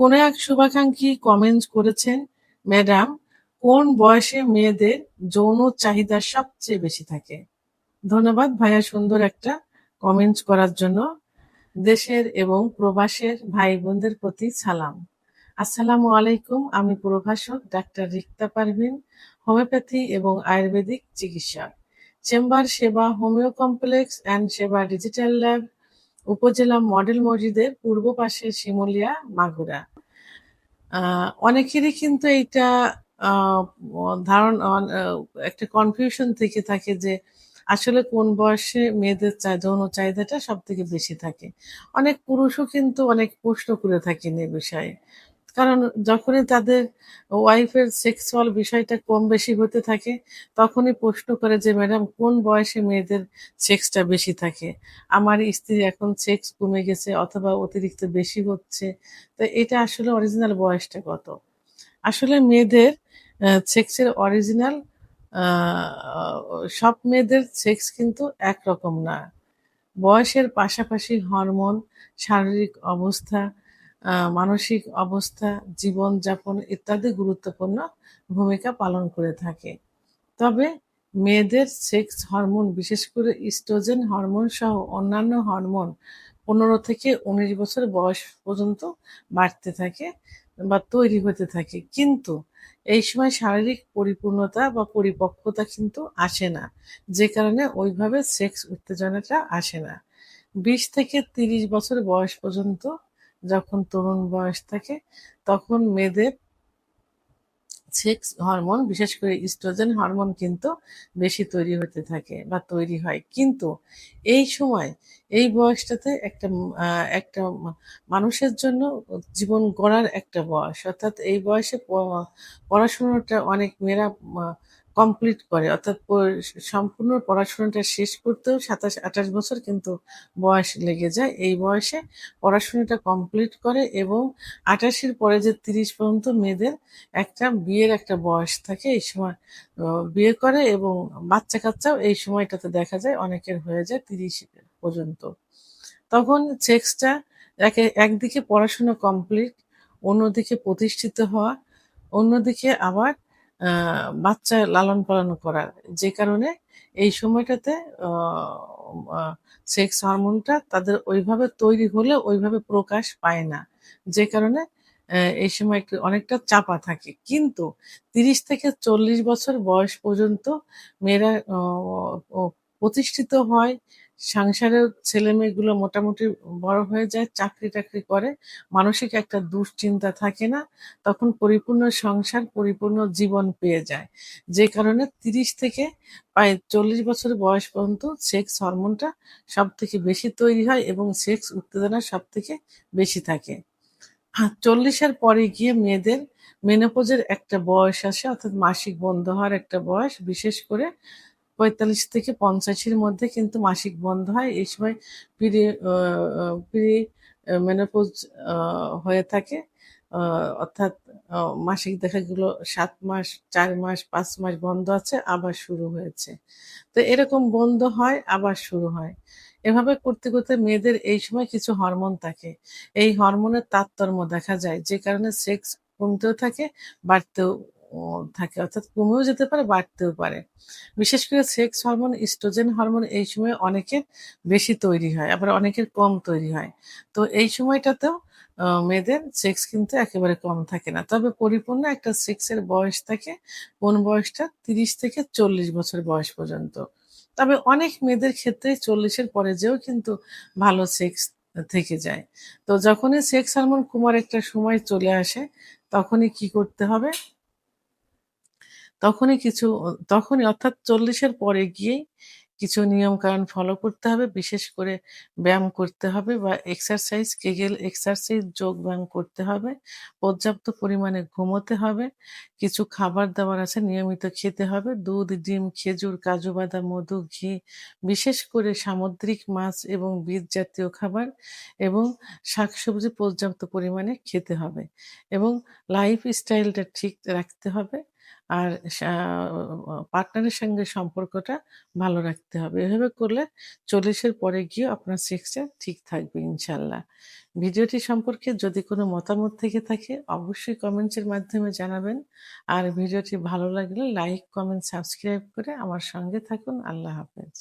কোনো এক শুভাকাঙ্ক্ষী কমেন্ট করেছেন, ম্যাডাম, কোন বয়সে মেয়েদের যৌন চাহিদা সবচেয়ে বেশি থাকে? ধন্যবাদ ভাইয়া সুন্দর একটা কমেন্ট করার জন্য। দেশের এবং প্রবাসের ভাই বোনদের প্রতি সালাম। আসসালামু আলাইকুম। আমি প্রভাষক ডাক্তার রিক্তা পারভিন, হোমিওপ্যাথি এবং আয়ুর্বেদিক চিকিৎসক। চেম্বার সেবা হোমিও কমপ্লেক্স অ্যান্ড সেবা ডিজিটাল ল্যাব, উপজেলা মডেল মসজিদের পূর্ব পাশে শিমুলিয়া, মাগুরা। অনেকেরই কিন্তু এইটা আ ধারণ অন আ একটা কনফিউশন থেকে থাকে যে আসলে কোন বয়সে মেয়েদের যৌন চাহিদাটা সবথেকে বেশি থাকে। অনেক পুরুষও কিন্তু অনেক প্রশ্ন করে থাকেন এ বিষয়ে। কারণ যখনই তাদের ওয়াইফের সেক্সুয়াল বিষয়টা কম বেশি হতে থাকে, তখনই প্রশ্ন করে যে, "ম্যাডাম, কোন বয়সে মেয়েদের সেক্সটা বেশি থাকে? আমার স্ত্রীর এখন সেক্স কমে গেছে অথবা অতিরিক্ত বেশি হচ্ছে।" তো এটা আসলে অরিজিনাল বয়সটা কত? আসলে মেয়েদের সেক্সের অরিজিনাল আ সব মেয়েদের সেক্স কিন্তু একরকম না। বয়সের পাশাপাশি হরমোন, শারীরিক অবস্থা, মানসিক অবস্থা, জীবনযাপন ইত্যাদি গুরুত্বপূর্ণ ভূমিকা পালন করে থাকে। তবে মেয়েদের সেক্স হরমোন বিশেষ করে ইস্ট্রোজেন হরমোন সহ অন্যান্য হরমোন ১৫ থেকে ১৯ বছর বয়স পর্যন্ত বাড়তে থাকে বা তৈরি হতে থাকে। কিন্তু এই সময় শারীরিক পরিপূর্ণতা বা পরিপক্কতা কিন্তু আসে না। যে কারণে ওইভাবে সেক্স উত্তেজনাটা আসে না। ২০ থেকে ৩০ বছর বয়স পর্যন্ত যখন তরুণ বয়স থাকে, তখন মেয়েদের সেক্স হরমোন বিশেষ করে ইস্ট্রোজেন হরমোন কিন্তু বেশি তৈরি হতে থাকে বা তৈরি হয়। কিন্তু এই সময় এই বয়সটাতে একটা মানুষের জন্য জীবন গড়ার একটা বয়স। অর্থাৎ এই বয়সে পড়াশোনাটা অনেক মেয়েরা মা কমপ্লিট করে। অর্থাৎ সম্পূর্ণ পড়াশোনাটা শেষ করতেও ২৭-২৮ বছর কিন্তু বয়স লেগে যায়। এই বয়সে পড়াশোনাটা কমপ্লিট করে এবং ২৮ এর পরে যে ৩০ পর্যন্ত মেয়েদের একটা বিয়ের একটা বয়স থাকে। এই সময় অ বিয়ে করে এবং বাচ্চা-কাচ্চাও এই সময়টাতে দেখা যায় অনেকের হয়ে যায় ৩০ পর্যন্ত। তখন সেক্সটা একদিকে পড়াশোনা কমপ্লিট, অন্যদিকে প্রতিষ্ঠিত হওয়া, অন্যদিকে আবার আ বাচ্চা লালন-পালন করা। যে কারণে এই সময়টাতে অ আ সেক্স হরমোনটা তাদের ওইভাবে তৈরি হলেও ওইভাবে প্রকাশ পায় না। যে কারণে এই সময় একটু অনেকটা চাপা থাকে। কিন্তু ৩০ থেকে ৪০ বছর বয়স পর্যন্ত মেয়েরা ও প্রতিষ্ঠিত হয়। সংসারের ছেলেমেয়েগুলো মোটামুটি বড় হয়ে যায়, চাকরি-টাকরি করে। মানসিক একটা দুশ্চিন্তা থাকে না। তখন পরিপূর্ণ সংসার, পরিপূর্ণ জীবন পেয়ে যায়। যে কারণে ৩০ থেকে প্রায় ৪০ বছর বয়স পর্যন্ত সেক্স হরমোনটা সবথেকে বেশি তৈরি হয় এবং সেক্স উত্তেজনা সবথেকে বেশি থাকে। ৪০ এর পরে গিয়ে মেয়েদের মেনোপজের একটা বয়স আসে অর্থাৎ মাসিক বন্ধ হওয়ার একটা বয়স। বিশেষ করে ৪৫ থেকে ৫০ এর মধ্যে কিন্তু মাসিক বন্ধ হয়। এই সময় পিরি আ আ প্রি মেনোপজ আ হয়ে থাকে। আ অর্থাৎ আ মাসিক দেখা গেল ৭ মাস, ৪ মাস, ৫ মাস বন্ধ আছে, আবার শুরু হয়েছে। তো এরকম বন্ধ হয়, আবার শুরু হয়। এভাবে করতে, করতে মেয়েদের এই সময় কিছু হরমোন থাকে। এই হরমোনের তারতম্য দেখা যায়। যে কারণে সেক্স কমতেও থাকে, বাড়তেও ও থাকে। অর্থাৎ কমেও যেতে পারে, বাড়তেও পারে। বিশেষ করে সেক্স হরমোন, ইস্ট্রোজেন হরমোন এই সময় অনেকের বেশি তৈরি হয়, আবার অনেকের কম তৈরি হয়। তো এই সময়টাতেও মেয়েদের সেক্স কিন্তু একেবারে কম থাকে না। তবে পরিপূর্ণ একটা সেক্সের বয়স থাকে, কোন বয়সটা ৩০ থেকে ৪০ বছর বয়স পর্যন্ত। তবে অনেক মেয়েদের ক্ষেত্রে ৪০ এর পরে যেয়েও কিন্তু ভালো সেক্স থেকে যায়। তো যখনই সেক্স হরমোন কমার একটা সময় চলে আসে, তখনই কি করতে হবে? তখনই কিছু তখনই অর্থাৎ ৪০ এর পরে গিয়েই কিছু নিয়মকানুন ফলো করতে হবে। বিশেষ করে ব্যায়াম করতে হবে বা এক্সারসাইজ, কেগেল এক্সারসাইজ, যোগব্যায়াম করতে হবে। পর্যাপ্ত পরিমাণে ঘুমোতে হবে। কিছু খাবার-দাবার আছে নিয়মিত খেতে হবে। দুধ, ডিম, খেজুর, কাজু বাদাম, মধু, ঘি, বিশেষ করে সামুদ্রিক মাছ এবং বীজ জাতীয় খাবার এবং শাকসবজি পর্যাপ্ত পরিমাণে খেতে হবে এবং লাইফস্টাইলটা ঠিক রাখতে হবে। আর পার্টনারের সঙ্গে সম্পর্কটা ভালো রাখতে হবে। এভাবে করলে ৪০ এর পরে গিয়েও আপনার সেক্সটা ঠিক থাকবে ইনশাআল্লাহ। ভিডিওটি সম্পর্কে যদি কোনো মতামত থেকে থাকে অবশ্যই কমেন্টসের মাধ্যমে জানাবেন। আর ভিডিওটি ভালো লাগলে লাইক, কমেন্ট, সাবস্ক্রাইব করে আমার সঙ্গে থাকুন। আল্লাহ হাফেজ।